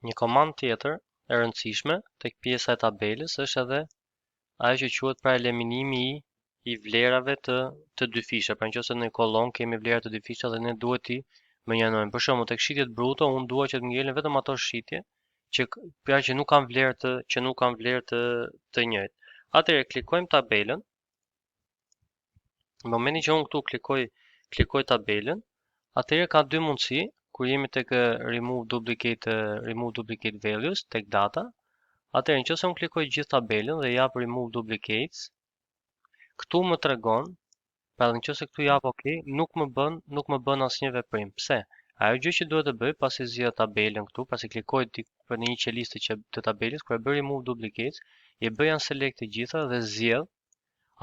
Një komandë tjetër e rëndësishme tek pjesa e tabelës është edhe ajo që quhet pra eliminimi i vlerave të dy fisha. Pra nëse në kollon kemi vlera të dy fisha dhe ne duhet t'i menjanojmë. Për shembull, tek shitjet bruto unë dua që të ngelen vetëm ato shitje që nuk kanë vlerë të njëjtë. Atëherë klikojmë tabelën. Në momentin që unë këtu klikoj tabelën, atëherë ka dy mundësi. Kur jemi tek remove duplicate values tek data, atëherë nëse unë klikoj gjithë tabelën dhe jap remove duplicates, këtu më tregon, pra nëse këtu jap OK, nuk më bën asnjë veprim. Pse? Ajo gjë që duhet të bëj pasi zgjidh tabelën këtu, pasi klikoj për një qeliste të tabelës, kur e bëj remove duplicates, i bëj unselect të gjitha dhe zgjidh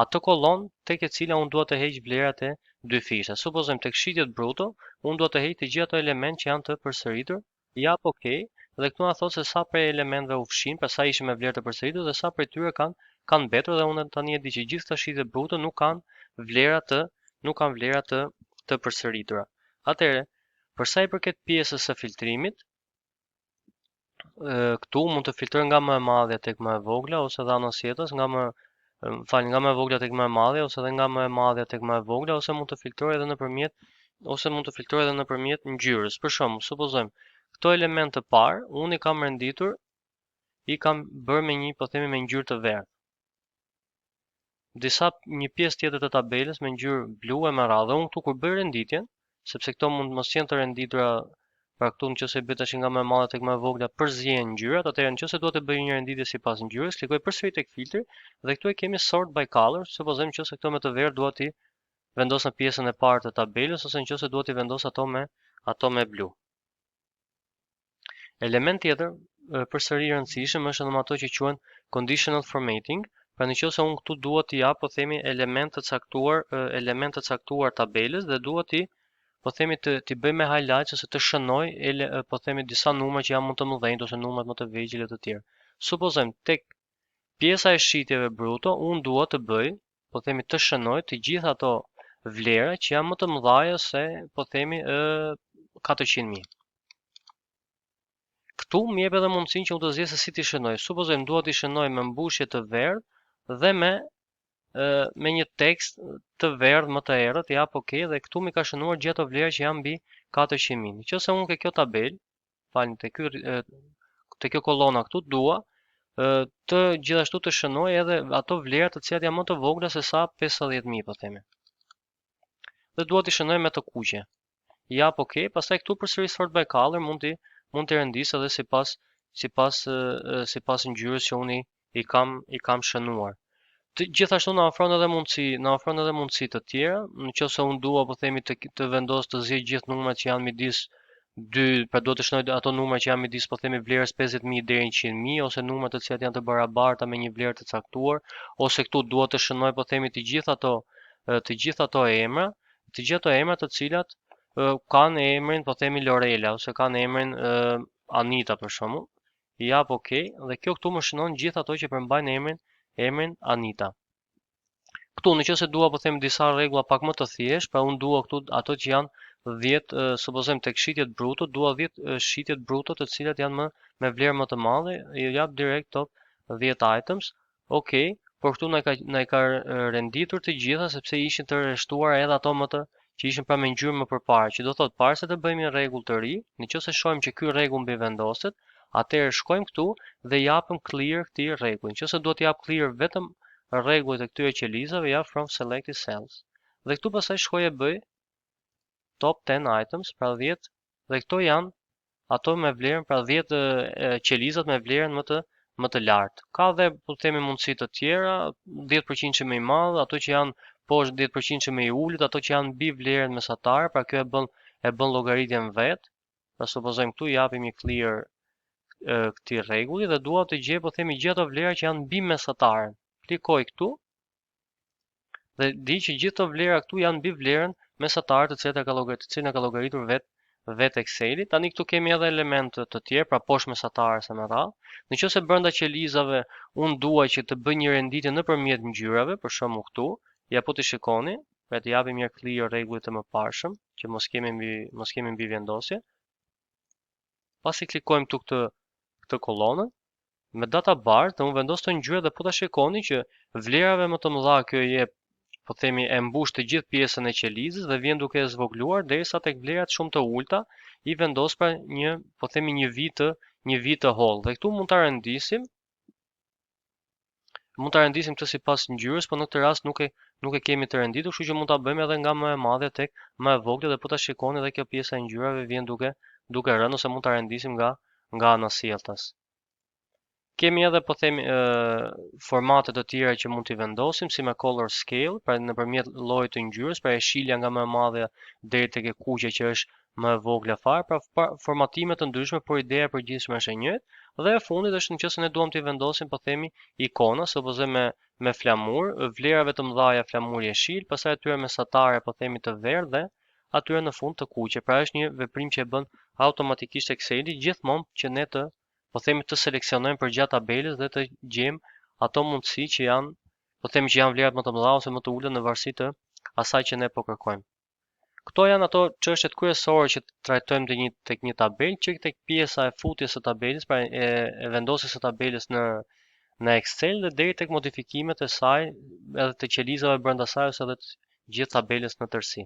atë kollon tek e cila unë dua të heq vlerat e dy fisha. Supozojmë tek shitjet bruto, unë dua të heq të gjitha ato elementë që janë të përsëritur, jap OK, dhe këtu na thot se sa prej elementëve u fshin, pra sa ishin me vlerë të përsëritur dhe sa prej tyre kanë mbetur dhe unë tani e di që gjithë këto shitje bruto nuk kanë vlera të përsëritura. Atëherë, për sa i përket pjesës së filtrimit, këtu mund të filtroj nga më e madhja tek më e vogla ose dhe anasjetës nga më e vogla tek më e madhja ose edhe nga më e madhja tek më e vogla ose mund të filtroj edhe nëpërmjet ngjyrës. Për shembull, supozojmë këto element të parë unë i kam renditur, i kam bërë me me ngjyrë të verdhë. Një pjesë tjetër të tabelës me ngjyrë blu e me radhë. Unë këtu kur bëj renditjen, sepse këto mund mos jenë të renditura, pra këtu nëse bëj tash nga më e madhe tek më e vogla përzihen ngjyrat, atëherë nëse dua të bëj një renditje sipas ngjyrës, klikoj përsëri tek filtri dhe këtu e kemi sort by color. Supozojmë nëse këto me të verdhë dua ti vendos në pjesën e parë të tabelës ose nëse dua ti vendos ato me blu. Element tjetër përsëri i rëndësishëm është edhe ato që quhen conditional formatting. Pra nëse unë këtu dua t'i jap, po themi element të caktuar tabelës dhe dua t'i bëj me highlights ose të shënoj po themi disa numra që janë më të mëdhenj ose numrat më të vegjël e të tjerë. Supozojmë tek pjesa e shitjeve bruto unë dua të bëj, po themi të shënoj të gjitha ato vlera që janë më të mëdha se po themi 400.000. Këtu më jep edhe mundësinë që unë të zgjedh se si t'i shënoj. Supozojmë dua t'i shënoj me mbushje të verdhë dhe me një tekst të verdhë më të errët, jap OK dhe këtu mi ka shënuar gjithë ato vlera që janë mbi 400.000. Nëse unë ke kjo tabel, falni te kjo kolona këtu dua të gjithashtu të shënoj edhe ato vlera të cilat janë më të vogla se sa 50.000, po themi. Dhe dua t'i shënoj me të kuqe. Jap OK, pastaj këtu përsëri sort by color mund të rendis edhe sipas ngjyrës që unë i kam shënuar. Gjithashtu na ofron edhe mundësi të tjera, nëse unë dua po themi të vendos të zgjidh gjithë numrat që janë midis 2, pra duhet të shënoj ato numra që janë midis po themi vlerës 50.000 deri në 100.000 ose numra të cilat janë të barabarta me një vlerë të caktuar, ose këtu dua të shënoj po themi të gjithë ato emra të cilat kanë emrin po themi Lorela ose kanë emrin Anita për shembull. Jap OK dhe kjo këtu më shënon gjithë ato që përmbajnë emrin Anita. Këtu nëse dua po them disa rregulla pak më të thjeshtë, pra unë dua këtu ato që janë 10, supozojmë tek shitjet bruto, dua 10 shitjet bruto të cilat janë me vlerë më të madhe, i jap direkt top 10 items. OK, por këtu na i ka renditur të gjitha sepse ishin të rreshtuar edhe ato që ishin pra me ngjyrë më përpara, që do thotë para se të bëjmë një rregull të ri, nëse shohim që ky rregull mbi vendoset, atëherë shkojmë këtu dhe japim clear këtij rregulli. Nëse do të jap clear vetëm rregullit e këtyre qelizave, jap from selected cells. Dhe këtu pastaj shkoj e bëj top 10 items, pra 10, dhe këto janë ato me vlerën, pra 10 qelizat me vlerën më të lartë. Ka dhe po themi mundësi të tjera, 10% që më i madh, ato që janë poshtë 10% që më i ulët, ato që janë mbi vlerën mesatare, pra kjo e bën llogaritjen vet. Pra supozojmë këtu japim një clear këtij rregulli dhe dua të gjej po themi gjithë ato vlera që janë mbi mesataren. Klikoj këtu dhe di që gjithë ato vlera këtu janë mbi vlerën mesatare të cilën ka llogaritur vet Exceli. Tani këtu kemi edhe elemente të tjerë, pra poshtë mesatare se me radhë. Nëse brenda qelizave unë dua që të bëj një renditje nëpërmjet ngjyrave, për shembull këtu, ja po të shikoni, pra të japim një clear rregullit të mëparshëm, që mos kemi mbi vendosje. Pasi klikojmë këtu këtë këtë kolonën me data bar, të unë vendos të ngjyra dhe po ta shikoni që vlerave më të mëdha kjo jep, po themi e mbush të gjithë pjesën e qelizës dhe vjen duke e zvogluar derisa tek vlerat shumë të ulta i vendos pra një, po themi një vit të hollë. Dhe këtu mund ta rendisim këtë sipas ngjyrës, por në këtë rast nuk e kemi të renditur, kështu që mund ta bëjmë edhe nga më e madhe tek më e vogla dhe po ta shikoni edhe kjo pjesa e ngjyrave vjen duke rënë ose mund ta rendisim nga anasjelltas. Kemi edhe po themi formate të tjera që mund t'i vendosim si me color scale, pra nëpërmjet llojit të ngjyrës, pra e shilja nga më e madhe deri tek e kuqe që është më e vogla fare, pra formatime të ndryshme, por ideja e përgjithshme është e njëjtë. Dhe e fundit është nëse ne duam t'i vendosim po themi ikona, supozojmë me flamur, vlerave të mëdha flamuri e shil, pastaj atyre mesatare po themi të verdhë dhe atyre në fund të kuqe. Pra është një veprim që e bën automatikisht Exceli gjithmonë që ne po themi të seleksionojmë përgjatë tabelës dhe të gjejmë ato mundësi që janë, po themi që janë vlerat më të mëdha ose më të ulët në varësi të asaj që ne po kërkojmë. Këto janë ato çështjet kryesore që trajtojmë tek një tabelë, që tek pjesa e futjes së tabelës, pra e vendosjes së tabelës në Excel dhe deri tek modifikimet e saj edhe të qelizave brenda saj ose edhe të gjithë tabelës në tërësi.